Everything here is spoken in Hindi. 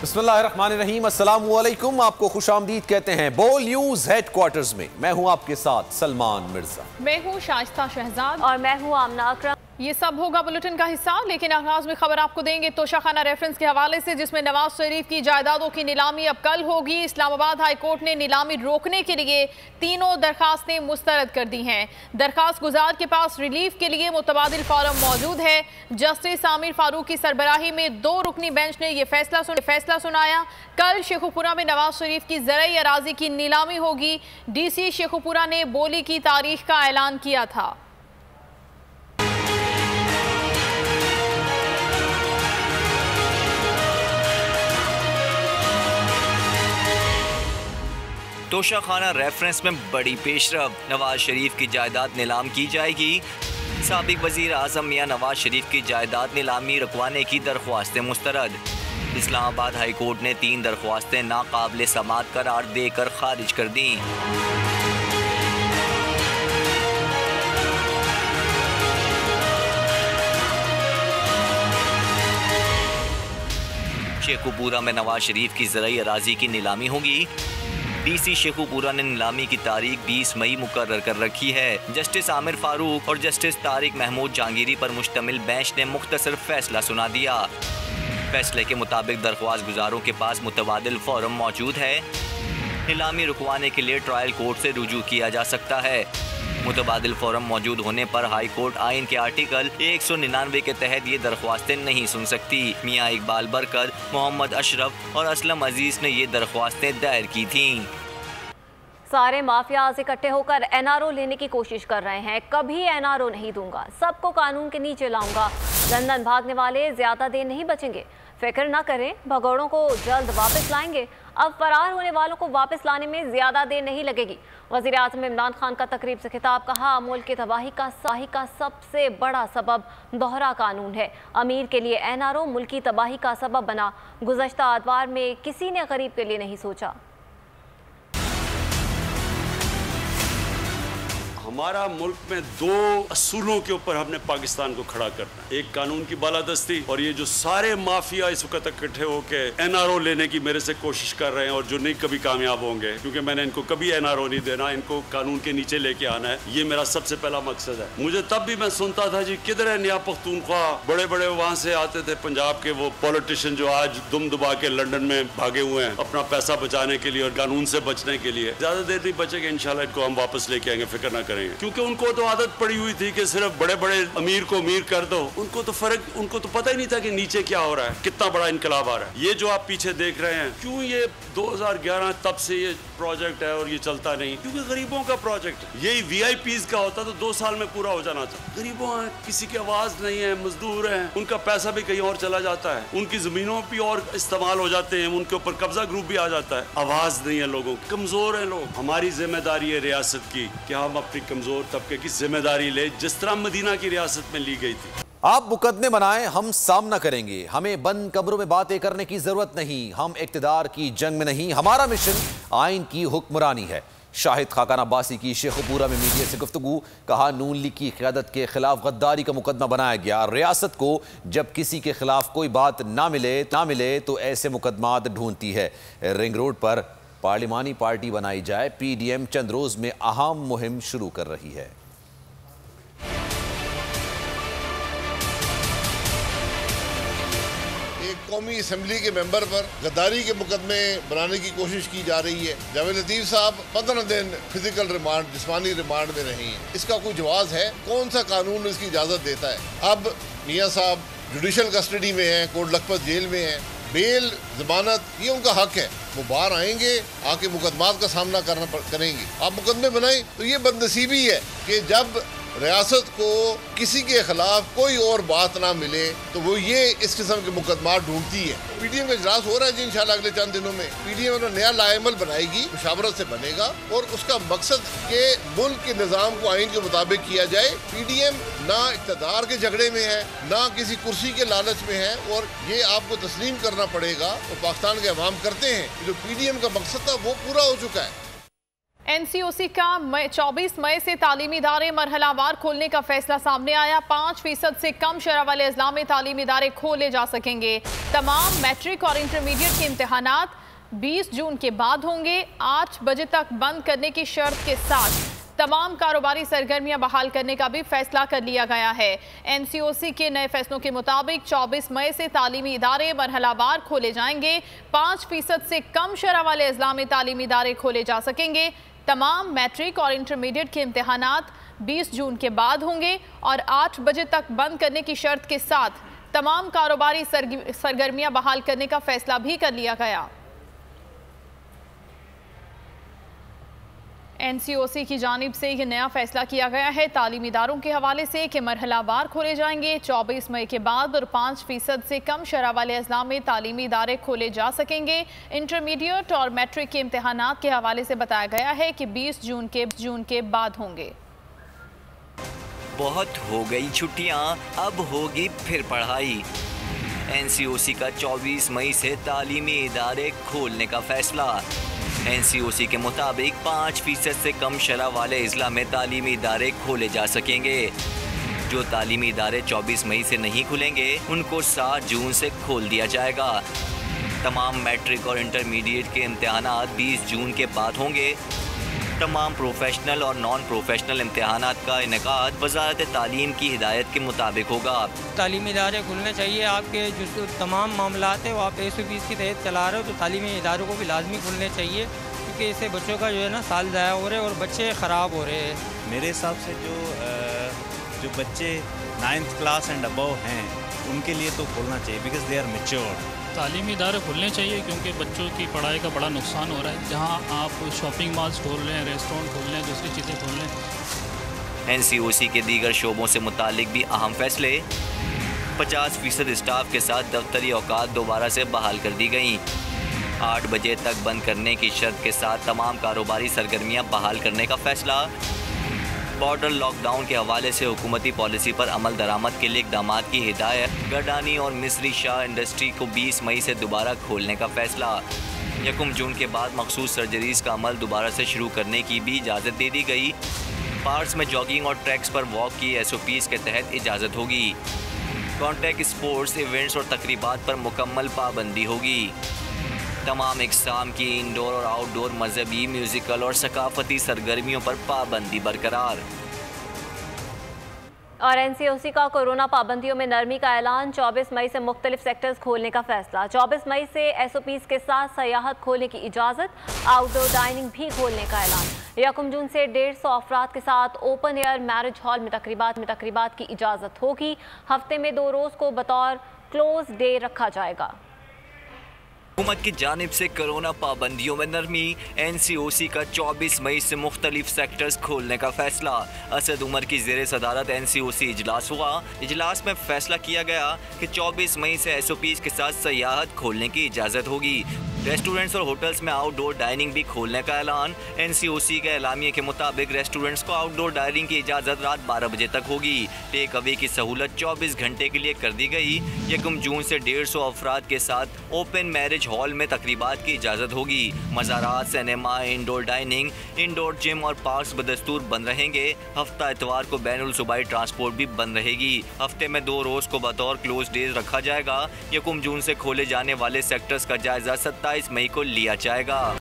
बिस्मिल्लाहिर्रहमानिर्रहीम, अस्सलामु अलैकुम। आपको खुशामदीद कहते हैं बोल न्यूज हेडक्वार्टर्स में। मैं हूं आपके साथ सलमान मिर्जा। मैं हूं शाइस्ता शहजाद और मैं हूं आमना अकरम। ये सब होगा बुलेटिन का हिस्सा, लेकिन आगाज में खबर आपको देंगे तोशाखाना रेफरेंस के हवाले से, जिसमें नवाज शरीफ की जायदादों की नीलामी अब कल होगी। इस्लामाबाद हाई कोर्ट ने नीलामी रोकने के लिए तीनों दरखास्तें मुस्तरद कर दी हैं। दरखास्त गुजार के पास रिलीफ के लिए मुतबादिल फॉरम मौजूद है। जस्टिस आमिर फारूक की सरबराही में 2 रुकनी बेंच ने यह फैसला सुनाया। कल शेखुपुरा में नवाज शरीफ की ज़राई अराजी की नीलामी होगी। DC शेखुपुरा ने बोली की तारीख का ऐलान किया था। तोशाखाना रेफरेंस में बड़ी पेशरफ, नवाज शरीफ की जायदाद नीलाम की जाएगी। साबिक वजीर आजम मियां नवाज शरीफ की जायदाद नीलामी रुकवाने की दरख्वास्तें मुस्तरद। इस्लामाबाद हाई कोर्ट ने 3 दरख्वास्तें नाकाबिल समाअत करार देकर खारिज कर दी। शेखुपुरा में नवाज शरीफ की ज़राई अराजी की नीलामी होगी। DC शेखुपुरा ने नीलामी की तारीख 20 मई मुकर्रर कर रखी है। जस्टिस आमिर फारूक और जस्टिस तारिक महमूद जहांगीरी पर मुश्तमिल बेंच ने मुख्तसर फैसला सुना दिया। फैसले के मुताबिक दरख्वास्त गुजारों के पास मुतबादिल फॉरम मौजूद है। नीलामी रुकवाने के लिए ट्रायल कोर्ट से रुजू किया जा सकता है। मुतबादिल फॉरम मौजूद होने पर हाई कोर्ट आइन के आर्टिकल 199 के तहत ये दरख्वास्तें नहीं सुन सकती। मियाँ इकबाल बरकत, मोहम्मद अशरफ और असलम अजीज ने ये दरख्वास्तें दायर की थीं। सारे माफियाज इकट्ठे होकर NRO लेने की कोशिश कर रहे हैं। कभी NRO नहीं दूंगा, सबको कानून के नीचे लाऊंगा। लंदन भागने वाले ज्यादा देर नहीं बचेंगे। फिक्र न करें, भगोड़ों को जल्द वापस लाएंगे। अब फरार होने वालों को वापस लाने में ज्यादा देर नहीं लगेगी। वज़ीर आज़म इमरान खान का तकरीब से खिताब, कहा मुल्क की तबाही का सबसे बड़ा सबब दोहरा कानून है। अमीर के लिए NRO मुल्क की तबाही का सबब बना। गुज़श्ता अदवार में किसी ने गरीब के लिए नहीं सोचा। हमारा मुल्क में 2 असूलों के ऊपर हमने पाकिस्तान को खड़ा करना है। एक कानून की बालादस्ती, और ये जो सारे माफिया इस वक्त इकट्ठे होके NRO लेने की मेरे से कोशिश कर रहे हैं और जो नहीं कभी कामयाब होंगे, क्योंकि मैंने इनको कभी NRO नहीं देना, इनको कानून के नीचे लेके आना है। ये मेरा सबसे पहला मकसद है। मुझे तब भी मैं सुनता था जी किधर है नया पख्तूनख्वा, बड़े बड़े वहाँ से आते थे पंजाब के वो पॉलिटिशियन जो आज दुम दुबा के लंदन में भागे हुए हैं अपना पैसा बचाने के लिए और कानून से बचने के लिए। ज्यादा देर नहीं बचेगा, इंशाल्लाह इनको हम वापस लेके आएंगे, फिक्र ना करेंगे। क्योंकि उनको तो आदत पड़ी हुई थी कि सिर्फ बड़े बड़े अमीर को अमीर कर दो। उनको तो पता ही नहीं था कि नीचे क्या हो रहा है, कितना बड़ा इनकलाब आ रहा है। ये जो आप पीछे देख रहे हैं, क्यों ये 2011 तब से ये प्रोजेक्ट है और ये चलता नहीं, क्योंकि गरीबों का प्रोजेक्ट है। यही VIPs का होता तो 2 साल में पूरा हो जाना था। गरीबों हैं, किसी की आवाज नहीं है, मजदूर हैं, उनका पैसा भी कहीं और चला जाता है, उनकी जमीनों भी और इस्तेमाल हो जाते हैं, उनके ऊपर कब्जा ग्रुप भी आ जाता है। आवाज नहीं है लोगों की, कमजोर है लोग। हमारी जिम्मेदारी है रियासत की कि हम अपनी कमजोर तबके की जिम्मेदारी ले, जिस तरह मदीना की रियासत में ली गई थी। आप मुकदमे बनाएं, हम सामना करेंगे। हमें बंद कमरों में बातें करने की जरूरत नहीं। हम इक्तिदार की जंग में नहीं, हमारा मिशन आइन की हुक्मरानी है। शाहिद खाकान अब्बासी की शेखुपुरा में मीडिया से गुफ्तगू, कहा नून लीग की क़यादत के खिलाफ गद्दारी का मुकदमा बनाया गया। रियासत को जब किसी के खिलाफ कोई बात ना मिले तो ऐसे मुकदमात ढूंढती है। रिंग रोड पर पार्लिमानी पार्टी बनाई जाए, PDM चंद रोज में अहम मुहिम शुरू कर रही है। कौमी असम्बली के मेंबर पर गद्दारी के मुकदमे बनाने की कोशिश की जा रही है। जावेद लतीफ साहब 15 दिन फिजिकल रिमांड, जिस्मानी रिमांड में रही हैं। इसका कोई जवाब है? कौन सा कानून इसकी इजाजत देता है? अब मियाँ साहब जुडिशल कस्टडी में हैं, कोट लखपत जेल में हैं। बेल, जमानत, ये उनका हक है। वो बाहर आएंगे, आके मुकदमात का सामना करेंगे। आप मुकदमे बनाएं तो ये बदनसीबी है कि जब रियासत को किसी के खिलाफ कोई और बात ना मिले तो वो ये इस किस्म के मुकदमात ढूंढती है। PDM का इजलास हो रहा है जी इंशाल्लाह अगले चंद दिनों में। PDM नया लाएमल बनाएगी, मुशावरत से बनेगा और उसका मकसद के मुल्क के निज़ाम को आइन के मुताबिक किया जाए। PDM ना इक़्तिदार के झगड़े में है, ना किसी कुर्सी के लालच में है, और ये आपको तस्लीम करना पड़ेगा और पाकिस्तान के अवाम करते हैं। जो PDM का मकसद था वो पूरा हो चुका है। NCOC का 24 मई से तालीमी इदारे मरहलावार खोलने का फैसला सामने आया। 5% से कम शरह वाले अज़ला में तालीमी इदारे खोले जा सकेंगे। तमाम मैट्रिक और इंटरमीडिएट के इम्तहानात 20 जून के बाद होंगे। 8 बजे तक बंद करने की शर्त के साथ तमाम कारोबारी सरगर्मियां बहाल करने का भी फैसला कर लिया गया है। NCOC के नए फैसलों के मुताबिक 24 मई से तालीमी इदारे मरहलावार खोले जाएंगे। 5% से कम शरह वाले अज़ला में तालीमी इदारे खोले जा सकेंगे। तमाम मैट्रिक और इंटरमीडिएट के इम्तहानात 20 जून के बाद होंगे और 8 बजे तक बंद करने की शर्त के साथ तमाम कारोबारी सरगर्मियां बहाल करने का फैसला भी कर लिया गया। NCOC की जानिब से यह नया फैसला किया गया है तालीमी इदारों के हवाले से कि मरहलावार खोले जाएंगे। 24 मई के बाद और 5% से कम शरह वाले अज़ला में तालीमी इदारे खोले जा सकेंगे। इंटरमीडिएट और मैट्रिक के इम्तहानात के हवाले से बताया गया है कि 20 जून के बाद होंगे। बहुत हो गई छुट्टियां, अब होगी फिर पढ़ाई। NCOC का 24 मई से तालीमी इदारे खोलने का फैसला। NCOC के मुताबिक 5% से कम शरह वाले अज़ला में तालीमी इदारे खोले जा सकेंगे। जो तालीमी इदारे 24 मई से नहीं खुलेंगे उनको 7 जून से खोल दिया जाएगा। तमाम मैट्रिक और इंटरमीडिएट के इम्तहानात 20 जून के बाद होंगे। तमाम प्रोफेशनल और नॉन प्रोफेशनल इम्तहानात का इनेकाद वज़ारत तालीम की हिदायत के मुताबिक होगा। तालीमी इदारे खुलने चाहिए। आपके जो तमाम मामला है वो आप 120 की तहत चला रहे हो तो तालीमी इदारों को भी लाजमी खुलने चाहिए, क्योंकि इससे बच्चों का जो है ना साल ज़ाया हो रहे हैं और बच्चे ख़राब हो रहे हैं। मेरे हिसाब से जो बच्चे 9th क्लास एंड अबव हैं उनके लिए तो खोलना चाहिए, बिकॉज दे आर मैच्योर्ड। तालीमी इदारे खुलने चाहिए क्योंकि बच्चों की पढ़ाई का बड़ा नुकसान हो रहा है। जहां आप शॉपिंग मॉल्स खोल रहे हैं, रेस्टोरेंट खोल रहे हैं, दूसरी चीज़ें खोल रहे हैं। NCOC के दीगर शोबों से मुतालिक भी अहम फैसले। 50% स्टाफ के साथ दफ्तरी औकात दोबारा से बहाल कर दी गई। 8 बजे तक बंद करने की शर्त के साथ तमाम कारोबारी सरगर्मियां बहाल करने का फैसला। बॉर्डर लॉकडाउन के हवाले से हुकूमती पॉलिसी पर अमल दरामद के लिए इक़दाम की हिदायत। गडानी और मिस्री शाह इंडस्ट्री को 20 मई से दोबारा खोलने का फैसला। 1 जून के बाद मखसूस सर्जरीज़ का अमल दोबारा से शुरू करने की भी इजाज़त दे दी गई। पार्क्स में जॉगिंग और ट्रैक्स पर वॉक की SOPs के तहत इजाज़त होगी। कॉन्टैक्ट स्पोर्ट्स इवेंट्स और तकरीबात पर मुकम्मल पाबंदी होगी। तमाम इक़साम की इंडोर और आउटडोर मजहबी, म्यूज़िकल और सकाफ़ती सरगर्मियों पर पाबंदी बरकरार। और NCOC का कोरोना पाबंदियों में नरमी का ऐलान। 24 मई से मुख्तलिफ सेक्टर्स खोलने का फैसला। 24 मई से SOPs के साथ सयाहत खोलने की इजाज़त। आउटडोर डाइनिंग भी खोलने का ऐलान। 1 जून से 150 अफराद के साथ ओपन एयर मैरिज हॉल में तकरीबात की इजाज़त होगी। हफ्ते में 2 रोज़ को बतौर क्लोज डे रखा जाएगा। हुकूमत की जानिब से कोरोना पाबंदियों में नरमी। NCOC का 24 मई से मुख्तलिफ सेक्टर्स खोलने का फैसला। असद उमर की ज़ेर सदारत NCOC इजलास हुआ। इजलास में फैसला किया गया कि 24 मई से SOPs के साथ सयाहत खोलने की इजाज़त होगी। रेस्टोरेंट्स और होटल्स में आउटडोर डाइनिंग भी खोलने का ऐलान। NCOC के एलामिये के मुताबिक रेस्टोरेंट्स को आउटडोर डाइनिंग की इजाज़त रात 12 बजे तक होगी। टेक अवे की सहूलत 24 घंटे के लिए कर दी गई। 1 जून से 150 अफराद के साथ ओपन मैरिज हॉल में तकरीबात की इजाज़त होगी। मज़ारात, cinema, indoor dining, indoor gym और पार्क्स बदस्तूर बंद रहेंगे। हफ्ता इतवार को बैनुल सूबाई ट्रांसपोर्ट भी बंद रहेगी। हफ्ते में 2 रोज़ को बतौर क्लोज डेज रखा जाएगा। 1 जून से खोले जाने वाले सेक्टर्स का जायजा 27 मई को लिया जाएगा।